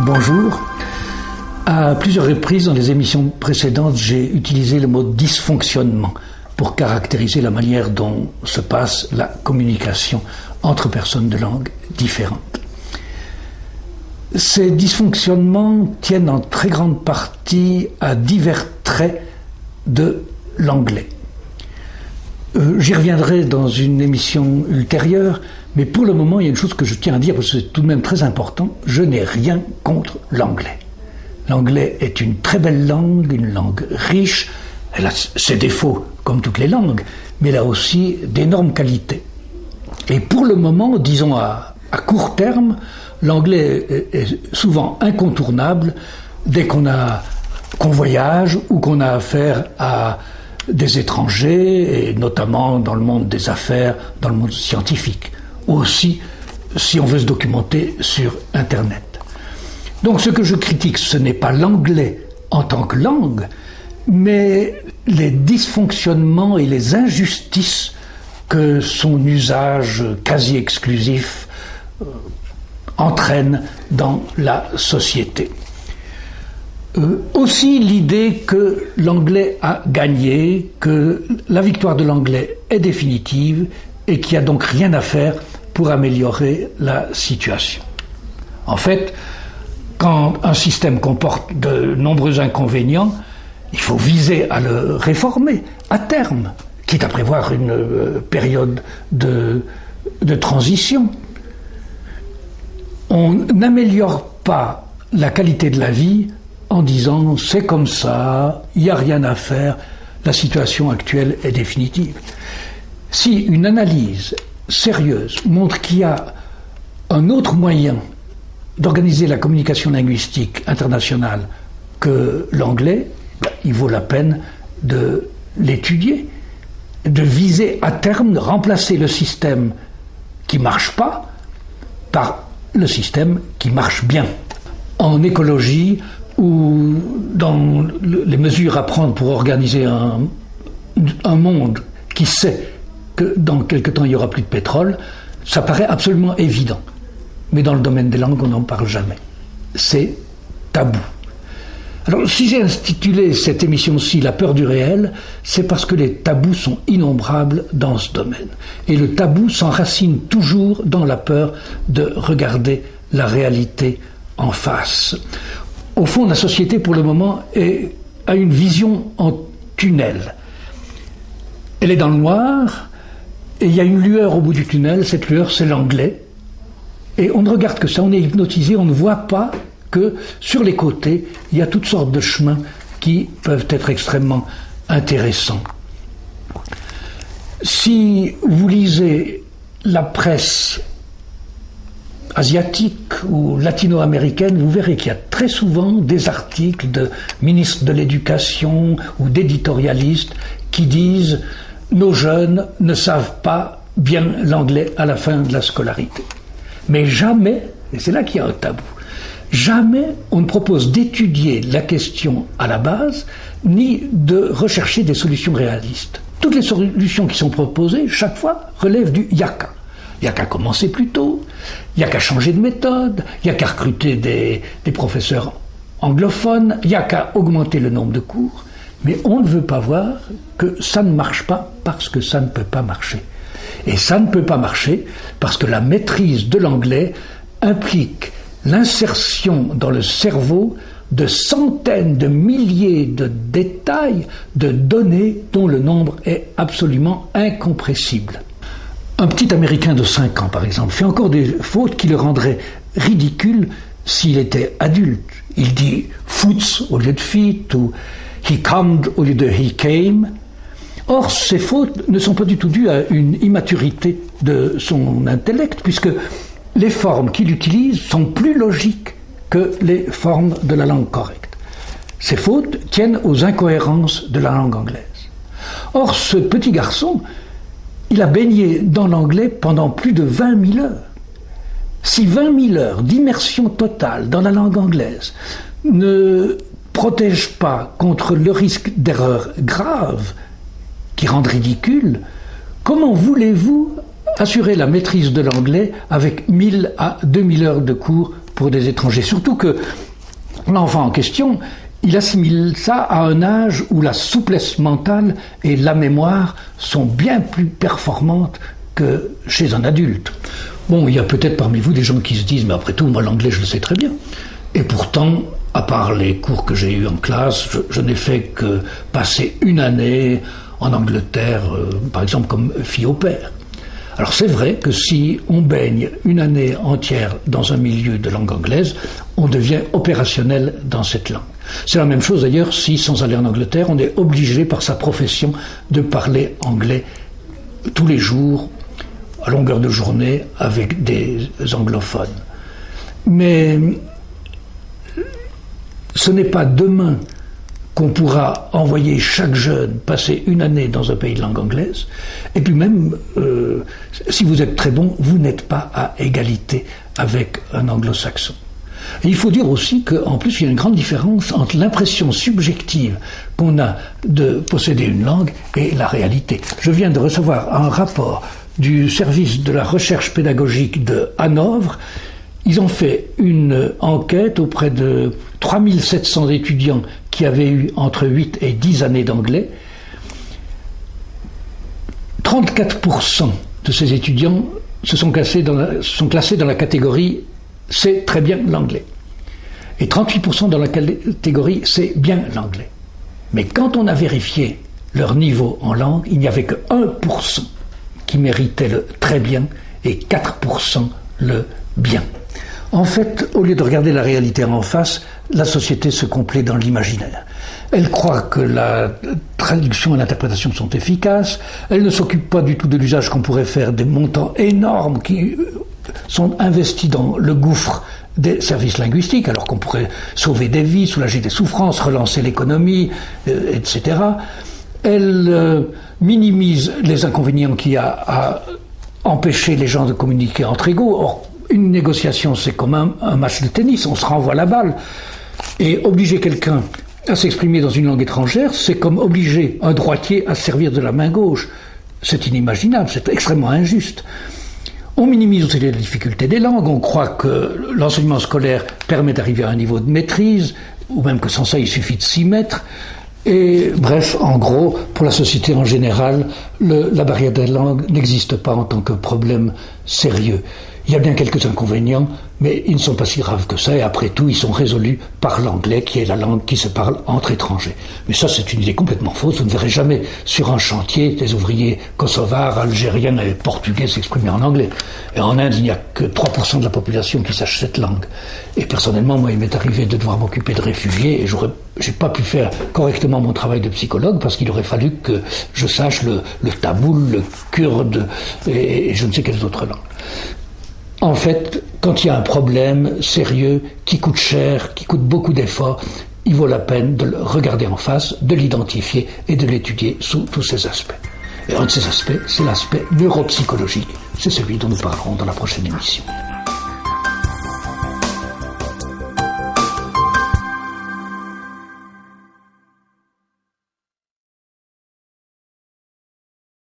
Bonjour. À plusieurs reprises dans les émissions précédentes, j'ai utilisé le mot dysfonctionnement pour caractériser la manière dont se passe la communication entre personnes de langues différentes. Ces dysfonctionnements tiennent en très grande partie à divers traits de l'anglais. J'y reviendrai dans une émission ultérieure, mais pour le moment, il y a une chose que je tiens à dire, parce que c'est tout de même très important, je n'ai rien contre l'anglais. L'anglais est une très belle langue, une langue riche, elle a ses défauts comme toutes les langues, mais elle a aussi d'énormes qualités. Et pour le moment, disons à court terme, l'anglais est souvent incontournable dès qu'on voyage ou qu'on a affaire à des étrangers, et notamment dans le monde des affaires, dans le monde scientifique. Aussi, si on veut se documenter sur Internet. Donc ce que je critique, ce n'est pas l'anglais en tant que langue, mais les dysfonctionnements et les injustices que son usage quasi exclusif entraîne dans la société. Aussi l'idée que l'anglais a gagné, que la victoire de l'anglais est définitive et qu'il n'y a donc rien à faire pour améliorer la situation. En fait, quand un système comporte de nombreux inconvénients, il faut viser à le réformer à terme, quitte à prévoir une période de transition. On n'améliore pas la qualité de la vie en disant « c'est comme ça, il n'y a rien à faire, la situation actuelle est définitive ». Si une analyse sérieuse montre qu'il y a un autre moyen d'organiser la communication linguistique internationale que l'anglais, il vaut la peine de l'étudier, de viser à terme de remplacer le système qui ne marche pas par le système qui marche bien. En écologie ou dans les mesures à prendre pour organiser un monde qui sait que dans quelque temps il n'y aura plus de pétrole, ça paraît absolument évident. Mais dans le domaine des langues, on n'en parle jamais. C'est tabou. Alors, si j'ai intitulé cette émission-ci « La peur du réel », c'est parce que les tabous sont innombrables dans ce domaine. Et le tabou s'enracine toujours dans la peur de regarder la réalité en face. Au fond, la société, pour le moment, a une vision en tunnel. Elle est dans le noir, et il y a une lueur au bout du tunnel. Cette lueur, c'est l'anglais. Et on ne regarde que ça, on est hypnotisé, on ne voit pas que sur les côtés, il y a toutes sortes de chemins qui peuvent être extrêmement intéressants. Si vous lisez la presse asiatique ou latino-américaine, vous verrez qu'il y a très souvent des articles de ministres de l'éducation ou d'éditorialistes qui disent « nos jeunes ne savent pas bien l'anglais à la fin de la scolarité ». Mais jamais, et c'est là qu'il y a un tabou, jamais on ne propose d'étudier la question à la base, ni de rechercher des solutions réalistes. Toutes les solutions qui sont proposées, chaque fois, relèvent du yaka. Il n'y a qu'à commencer plus tôt, il n'y a qu'à changer de méthode, il n'y a qu'à recruter des professeurs anglophones, il n'y a qu'à augmenter le nombre de cours. Mais on ne veut pas voir que ça ne marche pas parce que ça ne peut pas marcher. Et ça ne peut pas marcher parce que la maîtrise de l'anglais implique l'insertion dans le cerveau de centaines de milliers de détails, de données dont le nombre est absolument incompressible. Un petit Américain de 5 ans, par exemple, fait encore des fautes qui le rendraient ridicule s'il était adulte. Il dit « foots » au lieu de « feet » ou « he comed » au lieu de « he came ». Or, ces fautes ne sont pas du tout dues à une immaturité de son intellect, puisque les formes qu'il utilise sont plus logiques que les formes de la langue correcte. Ces fautes tiennent aux incohérences de la langue anglaise. Or, ce petit garçon, il a baigné dans l'anglais pendant plus de 20 000 heures. Si 20 000 heures d'immersion totale dans la langue anglaise ne protègent pas contre le risque d'erreurs graves, qui rendent ridicule, comment voulez-vous assurer la maîtrise de l'anglais avec 1000 à 2000 heures de cours pour des étrangers. Surtout que l'enfant en question, il assimile ça à un âge où la souplesse mentale et la mémoire sont bien plus performantes que chez un adulte. Bon, il y a peut-être parmi vous des gens qui se disent « mais après tout, moi l'anglais je le sais très bien ». Et pourtant, à part les cours que j'ai eus en classe, je n'ai fait que passer une année en Angleterre, par exemple comme fille au père. Alors c'est vrai que si on baigne une année entière dans un milieu de langue anglaise, on devient opérationnel dans cette langue. C'est la même chose d'ailleurs si, sans aller en Angleterre, on est obligé par sa profession de parler anglais tous les jours, à longueur de journée, avec des anglophones. Mais ce n'est pas demain qu'on pourra envoyer chaque jeune passer une année dans un pays de langue anglaise. Et puis même, si vous êtes très bon, vous n'êtes pas à égalité avec un anglo-saxon. Et il faut dire aussi qu'en plus, il y a une grande différence entre l'impression subjective qu'on a de posséder une langue et la réalité. Je viens de recevoir un rapport du service de la recherche pédagogique de Hanovre. Ils ont fait une enquête auprès de 3700 étudiants qui avaient eu entre 8 et 10 années d'anglais. 34% de ces étudiants sont classés dans la catégorie « c'est très bien l'anglais ». Et 38% dans la catégorie « c'est bien l'anglais ». Mais quand on a vérifié leur niveau en langue, il n'y avait que 1% qui méritait le « très bien » et 4% le « bien ». En fait, au lieu de regarder la réalité en face, la société se complaît dans l'imaginaire. Elle croit que la traduction et l'interprétation sont efficaces. Elle ne s'occupe pas du tout de l'usage qu'on pourrait faire des montants énormes qui sont investis dans le gouffre des services linguistiques, alors qu'on pourrait sauver des vies, soulager des souffrances, relancer l'économie, etc. Elle minimise les inconvénients qu'il y a à empêcher les gens de communiquer entre égaux. Or, une négociation, c'est comme un match de tennis, on se renvoie la balle. Et obliger quelqu'un à s'exprimer dans une langue étrangère, c'est comme obliger un droitier à se servir de la main gauche. C'est inimaginable, c'est extrêmement injuste. On minimise aussi les difficultés des langues, on croit que l'enseignement scolaire permet d'arriver à un niveau de maîtrise, ou même que sans ça il suffit de s'y mettre. Et bref, en gros, pour la société en général, la barrière des langues n'existe pas en tant que problème sérieux. Il y a bien quelques inconvénients, mais ils ne sont pas si graves que ça, et après tout, ils sont résolus par l'anglais, qui est la langue qui se parle entre étrangers. Mais ça, c'est une idée complètement fausse. Vous ne verrez jamais sur un chantier des ouvriers kosovars, algériens et portugais s'exprimer en anglais. Et en Inde, il n'y a que 3% de la population qui sache cette langue. Et personnellement, moi, il m'est arrivé de devoir m'occuper de réfugiés, et j'ai pas pu faire correctement mon travail de psychologue, parce qu'il aurait fallu que je sache le tamoul, le kurde, et je ne sais quelles autres langues. En fait, quand il y a un problème sérieux, qui coûte cher, qui coûte beaucoup d'efforts, il vaut la peine de le regarder en face, de l'identifier et de l'étudier sous tous ses aspects. Et un de ces aspects, c'est l'aspect neuropsychologique. C'est celui dont nous parlerons dans la prochaine émission.